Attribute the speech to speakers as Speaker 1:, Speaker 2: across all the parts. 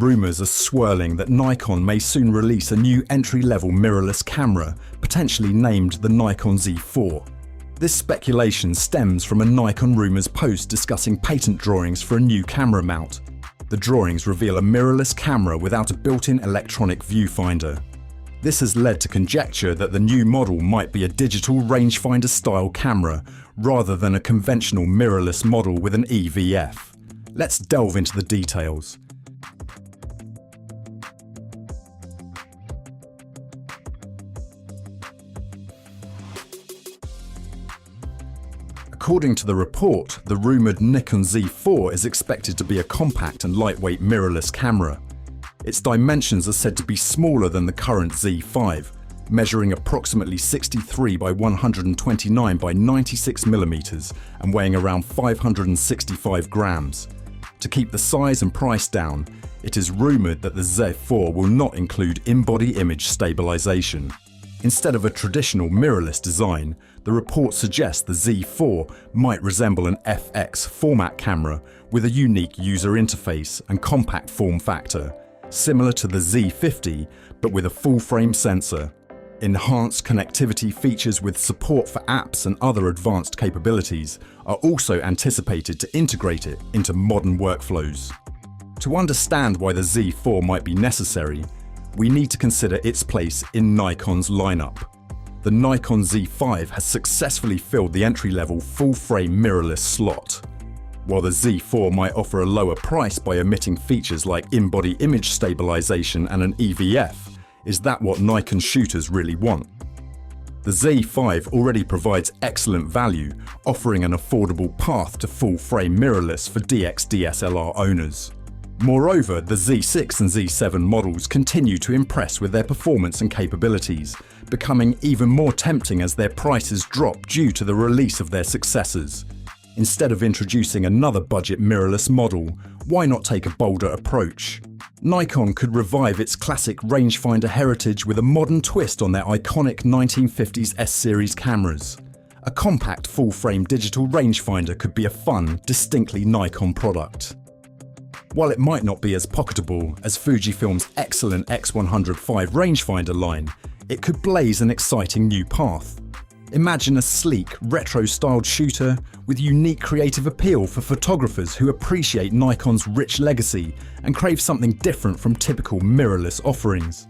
Speaker 1: Rumours are swirling that Nikon may soon release a new entry-level mirrorless camera, potentially named the Nikon Z4. This speculation stems from a Nikon Rumours post discussing patent drawings for a new camera mount. The drawings reveal a mirrorless camera without a built-in electronic viewfinder. This has led to conjecture that the new model might be a digital rangefinder-style camera, rather than a conventional mirrorless model with an EVF. Let's delve into the details. According to the report, the rumoured Nikon Z4 is expected to be a compact and lightweight mirrorless camera. Its dimensions are said to be smaller than the current Z5, measuring approximately 63 by 129 by 96 mm and weighing around 565 grams. To keep the size and price down, it is rumoured that the Z4 will not include in-body image stabilisation. Instead of a traditional mirrorless design, the report suggests the Z4 might resemble an FX format camera with a unique user interface and compact form factor, similar to the Z50 but with a full-frame sensor. Enhanced connectivity features with support for apps and other advanced capabilities are also anticipated to integrate it into modern workflows. To understand why the Z4 might be necessary, we need to consider its place in Nikon's lineup. The Nikon Z5 has successfully filled the entry-level full-frame mirrorless slot. While the Z4 might offer a lower price by omitting features like in-body image stabilization and an EVF, is that what Nikon shooters really want? The Z5 already provides excellent value, offering an affordable path to full-frame mirrorless for DX/DSLR owners. Moreover, the Z6 and Z7 models continue to impress with their performance and capabilities, becoming even more tempting as their prices drop due to the release of their successors. Instead of introducing another budget mirrorless model, why not take a bolder approach? Nikon could revive its classic rangefinder heritage with a modern twist on their iconic 1950s S-series cameras. A compact full-frame digital rangefinder could be a fun, distinctly Nikon product. While it might not be as pocketable as Fujifilm's excellent X100V rangefinder line, it could blaze an exciting new path. Imagine a sleek, retro-styled shooter with unique creative appeal for photographers who appreciate Nikon's rich legacy and crave something different from typical mirrorless offerings.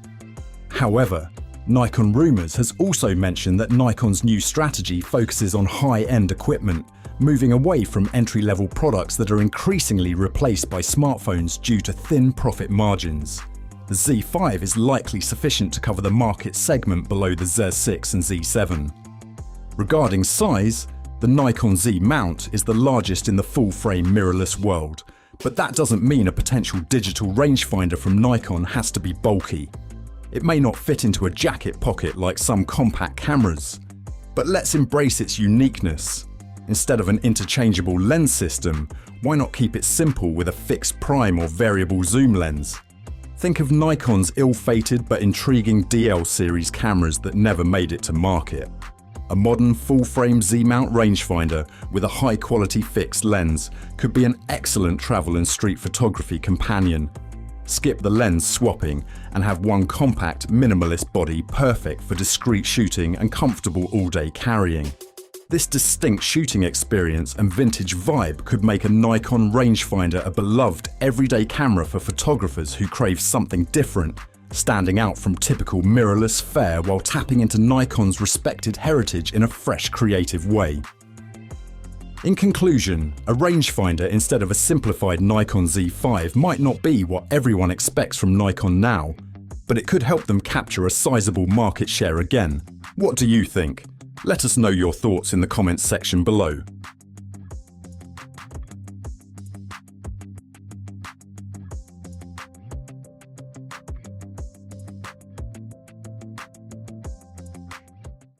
Speaker 1: However, Nikon Rumours has also mentioned that Nikon's new strategy focuses on high-end equipment, moving away from entry-level products that are increasingly replaced by smartphones due to thin profit margins. The Z5 is likely sufficient to cover the market segment below the Z6 and Z7. Regarding size, the Nikon Z mount is the largest in the full-frame mirrorless world, but that doesn't mean a potential digital rangefinder from Nikon has to be bulky. It may not fit into a jacket pocket like some compact cameras, but let's embrace its uniqueness. Instead of an interchangeable lens system, why not keep it simple with a fixed prime or variable zoom lens? Think of Nikon's ill-fated but intriguing DL series cameras that never made it to market. A modern full-frame Z-mount rangefinder with a high-quality fixed lens could be an excellent travel and street photography companion. Skip the lens swapping and have one compact, minimalist body perfect for discreet shooting and comfortable all-day carrying. This distinct shooting experience and vintage vibe could make a Nikon rangefinder a beloved everyday camera for photographers who crave something different, standing out from typical mirrorless fare while tapping into Nikon's respected heritage in a fresh, creative way. In conclusion, a rangefinder instead of a simplified Nikon Z5 might not be what everyone expects from Nikon now, but it could help them capture a sizable market share again. What do you think? Let us know your thoughts in the comments section below.